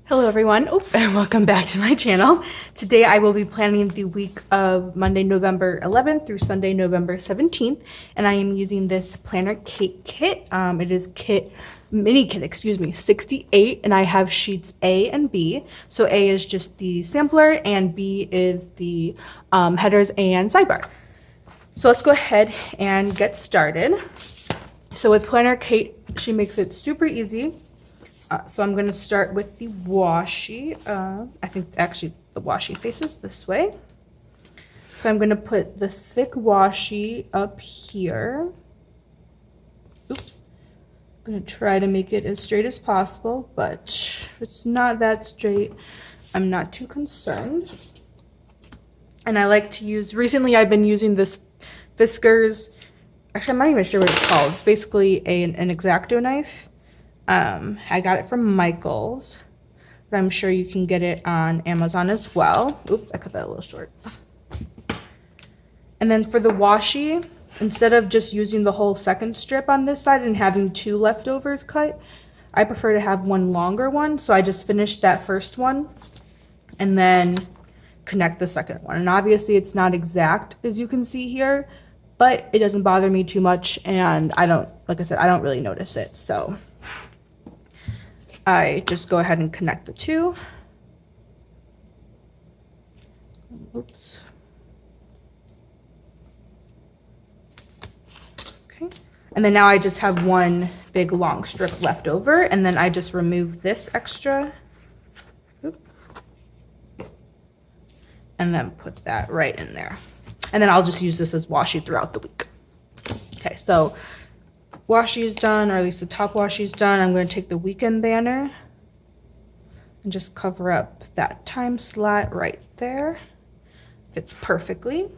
Hello everyone, and welcome back to my channel. Today I will be planning the week of Monday, November 11th through Sunday, November 17th, and I am using this PlannerKate kit. It is mini kit, 68, and I have sheets A and B. So A is just the sampler, and B is the headers and sidebar. So let's go ahead and get started. So with PlannerKate, she makes it super easy. So I'm going to start with the washi. I think actually the washi faces this way. So I'm going to put the thick washi up here. Oops. I'm going to try to make it as straight as possible, but if it's not that straight, I'm not too concerned. And I like to use, recently I've been using this Fiskars, actually I'm not even sure what it's called. It's basically an X-Acto knife. I got it from Michael's, but I'm sure you can get it on Amazon as well. Oops, I cut that a little short. And then for the washi, instead of just using the whole second strip on this side and having two leftovers cut, I prefer to have one longer one. So I just finished that first one and then connect the second one. And obviously it's not exact, as you can see here, but it doesn't bother me too much. And I don't, like I said, I don't really notice it. So I just go ahead and connect the two. Oops. Okay. And then now I just have one big long strip left over, and then I just remove this extra. Oop. And then put that right in there. And then I'll just use this as washi throughout the week. Okay, so washi is done, or at least the top washi is done. I'm going to take the weekend banner and just cover up that time slot right there. Fits perfectly.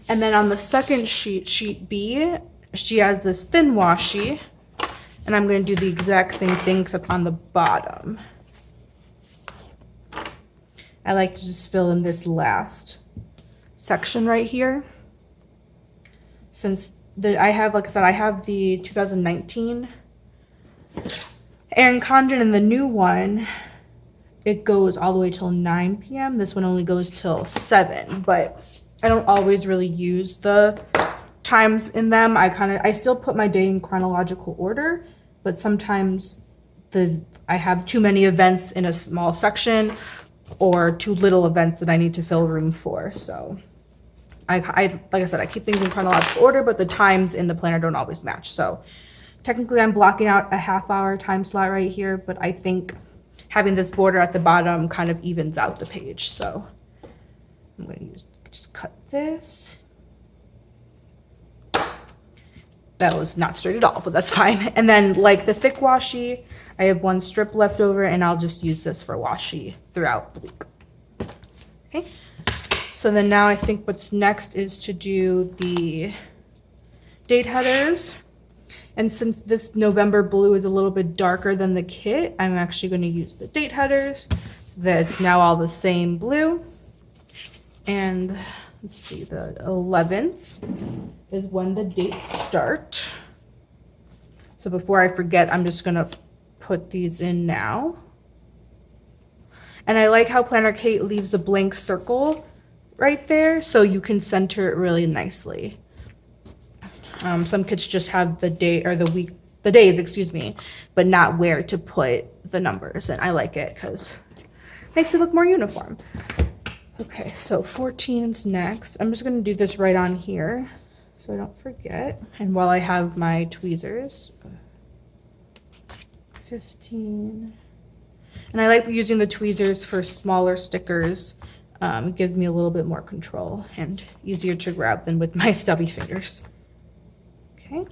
And then on the second sheet, sheet B, she has this thin washi, and I'm going to do the exact same thing except on the bottom. I like to just fill in this last section right here. Since I have, like I said, I have the 2019 Erin Condren, and the new one, it goes all the way till 9 p.m. This one only goes till 7, but I don't always really use the times in them. I still put my day in chronological order, but sometimes I have too many events in a small section or too little events that I need to fill room for. So like I said, I keep things in chronological order, but the times in the planner don't always match. So technically I'm blocking out a half-hour time slot right here, but I think having this border at the bottom kind of evens out the page. So I'm going to just cut this. That was not straight at all, but that's fine. And then like the thick washi, I have one strip left over, and I'll just use this for washi throughout the week. Okay. So then now I think what's next is to do the date headers. And since this November blue is a little bit darker than the kit, I'm actually going to use the date headers so that it's now all the same blue. And let's see, the 11th is when the dates start. So before I forget, I'm just going to put these in now. And I like how PlannerKate leaves a blank circle right there, so you can center it really nicely. Some kits just have the day or the days, excuse me, but not where to put the numbers, and I like it because it makes it look more uniform. Okay, so 14 is next. I'm just going to do this right on here so I don't forget. And while I have my tweezers, 15. And I like using the tweezers for smaller stickers. It gives me a little bit more control and easier to grab than with my stubby fingers. Okay.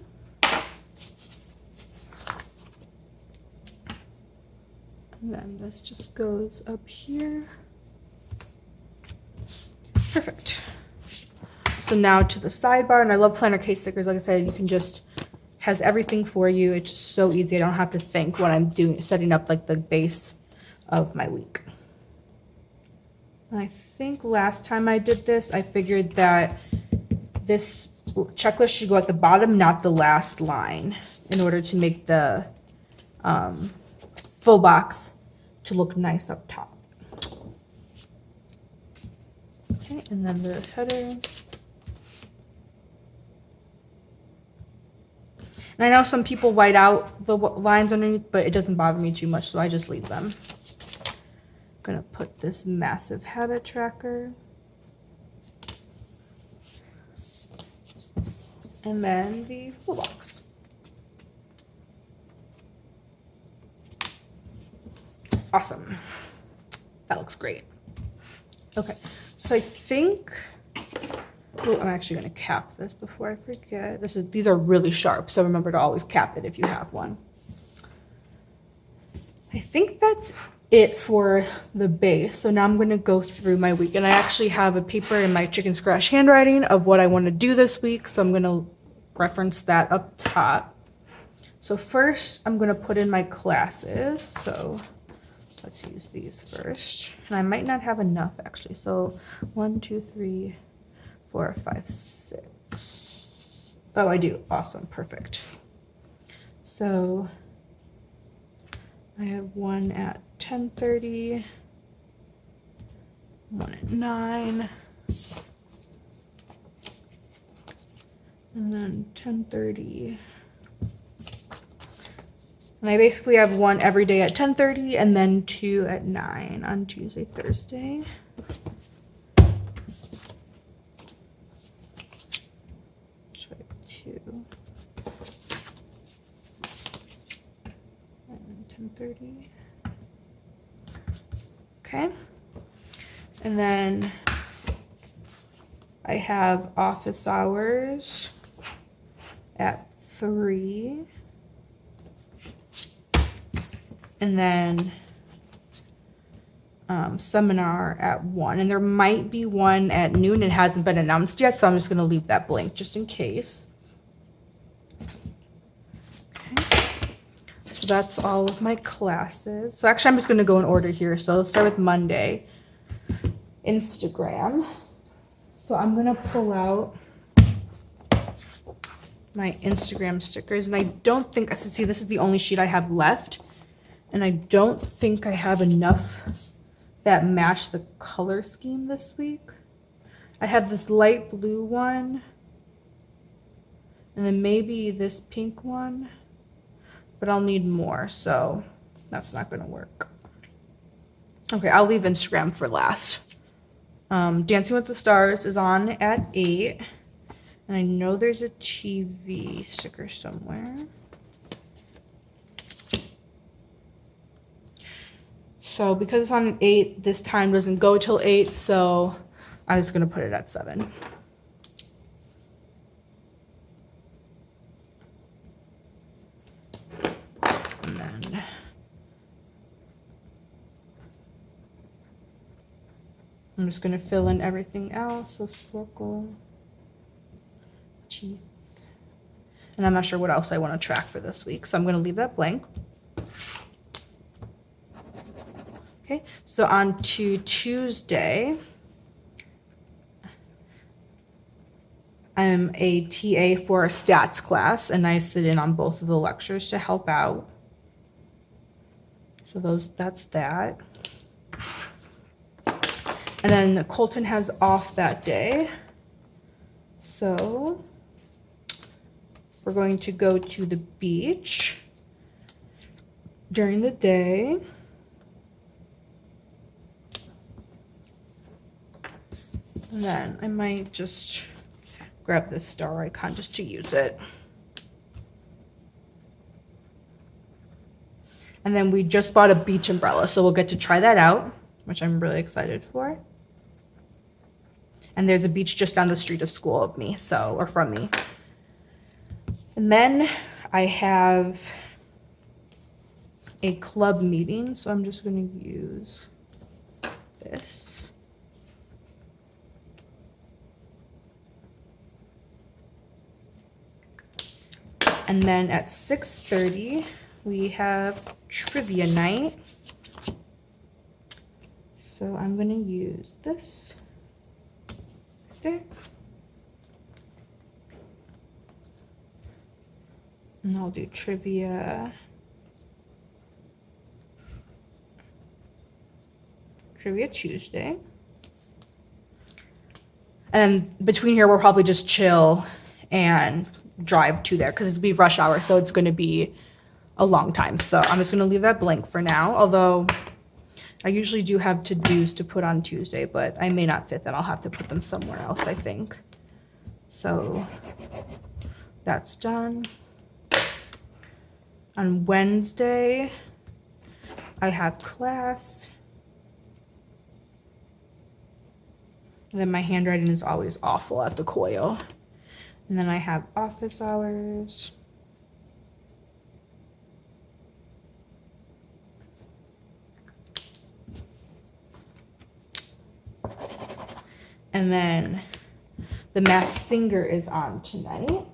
And then this just goes up here. Perfect. So now to the sidebar, and I love PlannerKate stickers. Like I said, you can just, has everything for you. It's just so easy. I don't have to think when I'm setting up like the base of my week. I think last time I did this, I figured that this checklist should go at the bottom, not the last line, in order to make the full box to look nice up top. Okay, and then the header. And I know some people white out the lines underneath, but it doesn't bother me too much, so I just leave them. I'm gonna put this massive habit tracker. And then the full box. Awesome. That looks great. Okay, so I think, oh, I'm actually gonna cap this before I forget. These are really sharp, so remember to always cap it if you have one. I think that's it for the base. So now I'm gonna go through my week, and I actually have a paper in my chicken scratch handwriting of what I wanna do this week, so I'm gonna reference that up top. So first, I'm gonna put in my classes. So let's use these first. And I might not have enough actually. So 1, 2, 3, 4, 5, 6. Oh, I do. Awesome. Perfect. So I have one at 10:30, one at 9, and then 10:30. And I basically have one every day at 10:30 and then 2 at 9 on Tuesday, Thursday. Try 2. And then 10:30. Okay. And then I have office hours at 3. And then seminar at 1. And there might be one at noon. It hasn't been announced yet, so I'm just going to leave that blank just in case. Okay. So that's all of my classes. So actually, I'm just going to go in order here. So let's start with Monday. Instagram. So I'm going to pull out my Instagram stickers. And I don't think, see, this is the only sheet I have left. And I don't think I have enough that match the color scheme this week. I have this light blue one, and then maybe this pink one, but I'll need more, so that's not gonna work. Okay, I'll leave Instagram for last. Dancing with the Stars is on at 8, and I know there's a TV sticker somewhere. So because it's on 8, this time doesn't go till 8, so I'm just gonna put it at 7. And then I'm just gonna fill in everything else. So sparkle, teeth, and I'm not sure what else I want to track for this week, so I'm gonna leave that blank. Okay, so on to Tuesday, I'm a TA for a stats class, and I sit in on both of the lectures to help out. So that's that. And then Colton has off that day. So we're going to go to the beach during the day. And then I might just grab this star icon just to use it. And then we just bought a beach umbrella, so we'll get to try that out, which I'm really excited for. And there's a beach just down the street of school of me, or from me. And then I have a club meeting, so I'm just going to use this. And then at 6:30, we have trivia night. So I'm going to use this there. And I'll do trivia should be a Tuesday. And between here, we'll probably just chill and drive to there because it's be rush hour, so it's going to be a long time. So I'm just going to leave that blank for now, although I usually do have to-dos to put on Tuesday, but I may not fit them. I'll have to put them somewhere else, I think. So that's done. On Wednesday, I have class. And then my handwriting is always awful at the coil. And then I have office hours. And then the Masked Singer is on tonight.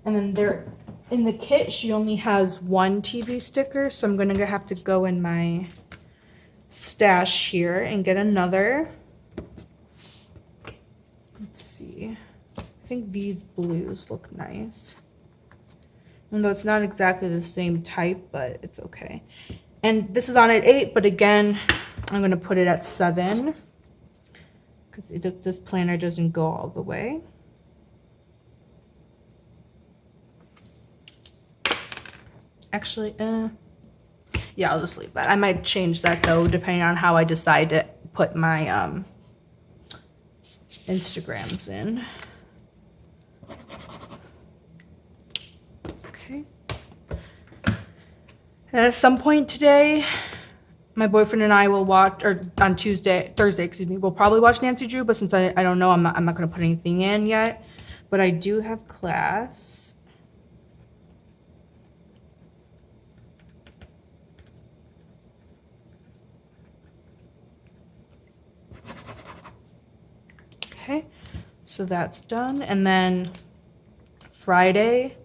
And then there, in the kit, she only has one TV sticker, so I'm gonna have to go in my stash here and get another. Let's see. I think these blues look nice. Even though it's not exactly the same type, but it's okay. And this is on at 8, but again, I'm gonna put it at 7 because this planner doesn't go all the way. Actually, yeah, I'll just leave that. I might change that though, depending on how I decide to put my Instagrams in. Okay. And at some point today, my boyfriend and I will watch, or on Thursday, excuse me, we'll probably watch Nancy Drew, but since I don't know, I'm not going to put anything in yet. But I do have class. Okay, so that's done. And then Friday,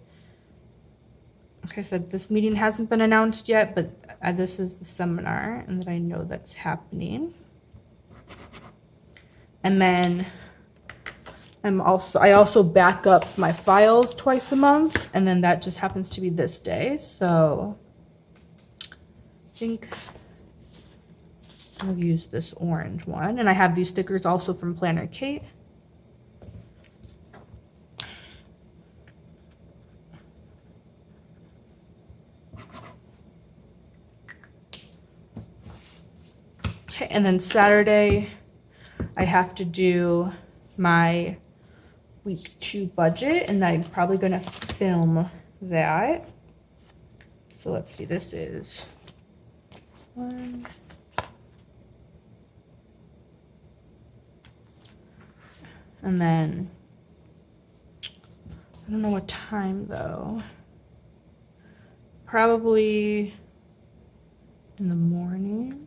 like I said, this meeting hasn't been announced yet, but this is the seminar and that I know that's happening. And then I also back up my files twice a month, and then that just happens to be this day. So I think I'll use this orange one. And I have these stickers also from PlannerKate. Okay, and then Saturday, I have to do my week 2 budget, and I'm probably gonna film that. So let's see, this is 1. And then, I don't know what time though. Probably in the morning.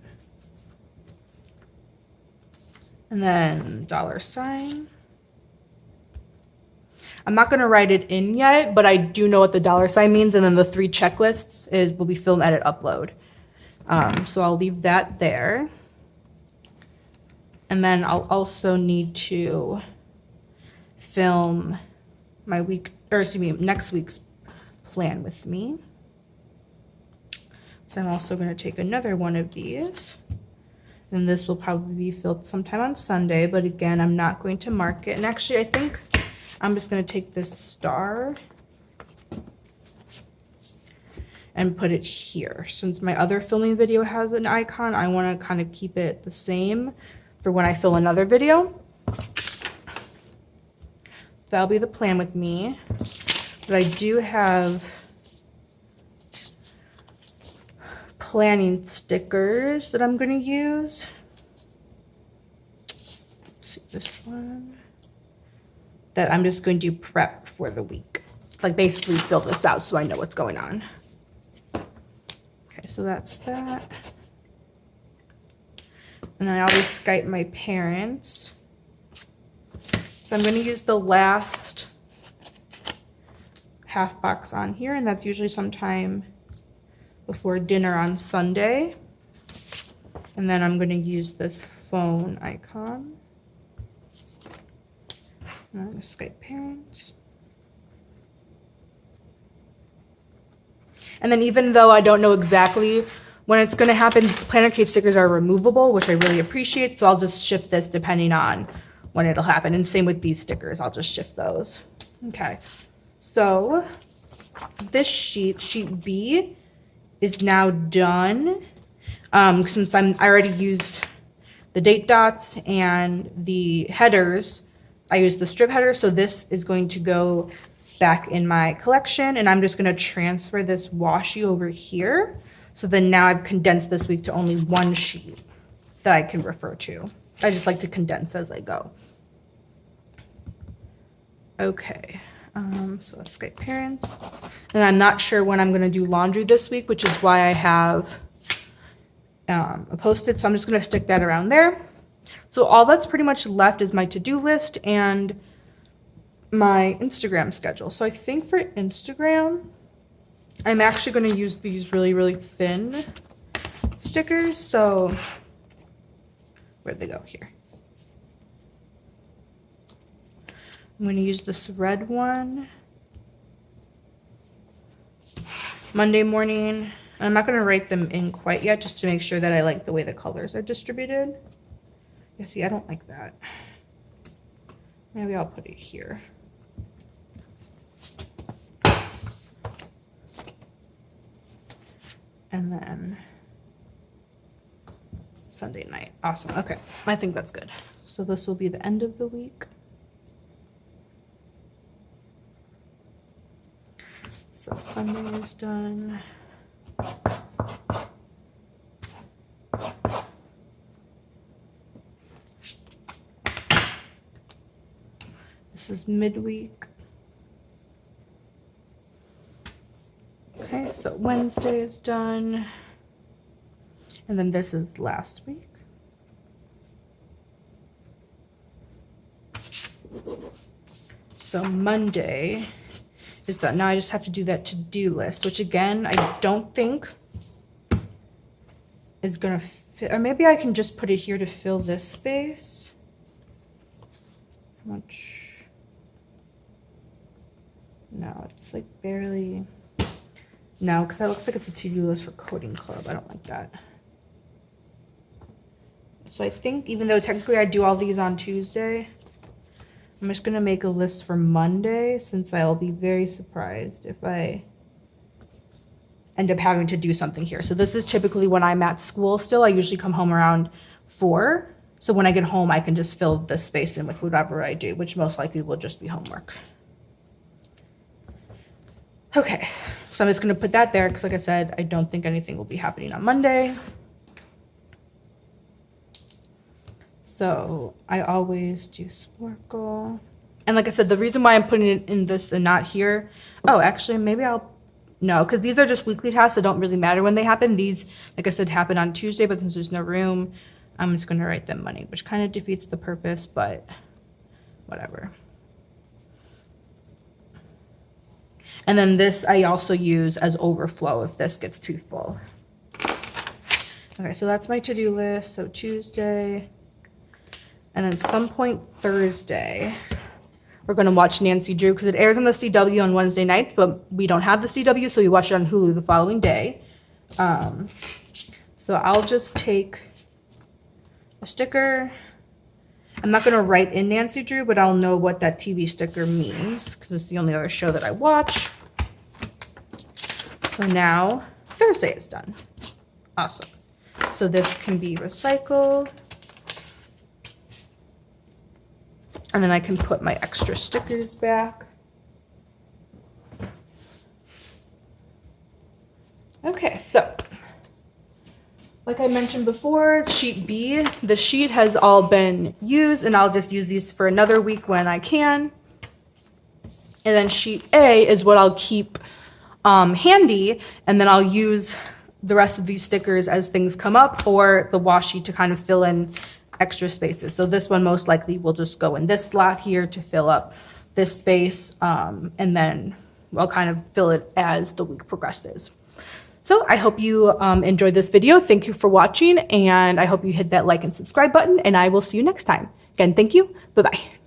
And then $sign. I'm not gonna write it in yet, but I do know what the $sign means. And then the 3 checklists will be film, edit, upload. So I'll leave that there. And then I'll also need to film my next week's plan with me. So I'm also going to take another one of these. And this will probably be filled sometime on Sunday, but again, I'm not going to mark it. And actually, I think I'm just going to take this star and put it here. Since my other filming video has an icon, I want to kind of keep it the same for when I film another video. That'll be the plan with me. But I do have planning stickers that I'm going to use. Let's see, this one. That I'm just going to prep for the week. It's like basically fill this out so I know what's going on. Okay, so that's that. And then I always Skype my parents. So I'm going to use the last half box on here, and that's usually sometime before dinner on Sunday. And then I'm going to use this phone icon. And I'm going to Skype parents. And then even though I don't know exactly when it's going to happen, PlannerKate stickers are removable, which I really appreciate. So I'll just shift this depending on when it'll happen. And same with these stickers. I'll just shift those. Okay. So this sheet B, is now done. Since I already used the date dots and the headers, I used the strip header. So this is going to go back in my collection, and I'm just going to transfer this washi over here. So then now I've condensed this week to only one sheet that I can refer to. I just like to condense as I go. Okay, so let's Skype parents. And I'm not sure when I'm going to do laundry this week, which is why I have a Post-it. So I'm just going to stick that around there. So all that's pretty much left is my to-do list and my Instagram schedule. So I think for Instagram, I'm actually going to use these really, really thin stickers. So where'd they go? Here. I'm going to use this red one. Monday morning. I'm not going to write them in quite yet, just to make sure that I like the way the colors are distributed. Yeah, see, I don't like that. Maybe I'll put it here. And then Sunday night. Awesome. Okay. I think that's good. So this will be the end of the week. So Sunday is done. This is midweek. Okay, so Wednesday is done. And then this is last week. So Monday is done. Now I just have to do that to-do list, which again, I don't think is gonna fit, or maybe I can just put it here to fill this space. How much? No, it's like barely. No, because that looks like it's a to-do list for coding club. I don't like that. So I think even though technically I do all these on Tuesday, I'm just going to make a list for Monday, since I'll be very surprised if I end up having to do something here. So this is typically when I'm at school still. I usually come home around 4. So when I get home, I can just fill this space in with whatever I do, which most likely will just be homework. Okay, so I'm just going to put that there because, like I said, I don't think anything will be happening on Monday. So I always do Sparkle. And like I said, the reason why I'm putting it in this and not here, oh, actually, maybe no, because these are just weekly tasks that don't really matter when they happen. These, like I said, happen on Tuesday, but since there's no room, I'm just going to write them Monday, which kind of defeats the purpose, but whatever. And then this I also use as overflow if this gets too full. Okay, so that's my to-do list. So Tuesday. And then some point Thursday, we're going to watch Nancy Drew because it airs on the CW on Wednesday nights, but we don't have the CW, so we watch it on Hulu the following day. So I'll just take a sticker. I'm not going to write in Nancy Drew, but I'll know what that TV sticker means because it's the only other show that I watch. So now Thursday is done. Awesome. So this can be recycled. And then I can put my extra stickers back. Okay, so like I mentioned before, sheet B, the sheet has all been used, and I'll just use these for another week when I can. And then sheet A is what I'll keep handy, and then I'll use the rest of these stickers as things come up, or the washi to kind of fill in extra spaces. So this one most likely will just go in this slot here to fill up this space, and then I'll kind of fill it as the week progresses. So I hope you enjoyed this video. Thank you for watching, and I hope you hit that like and subscribe button, and I will see you next time. Again, thank you. Bye-bye.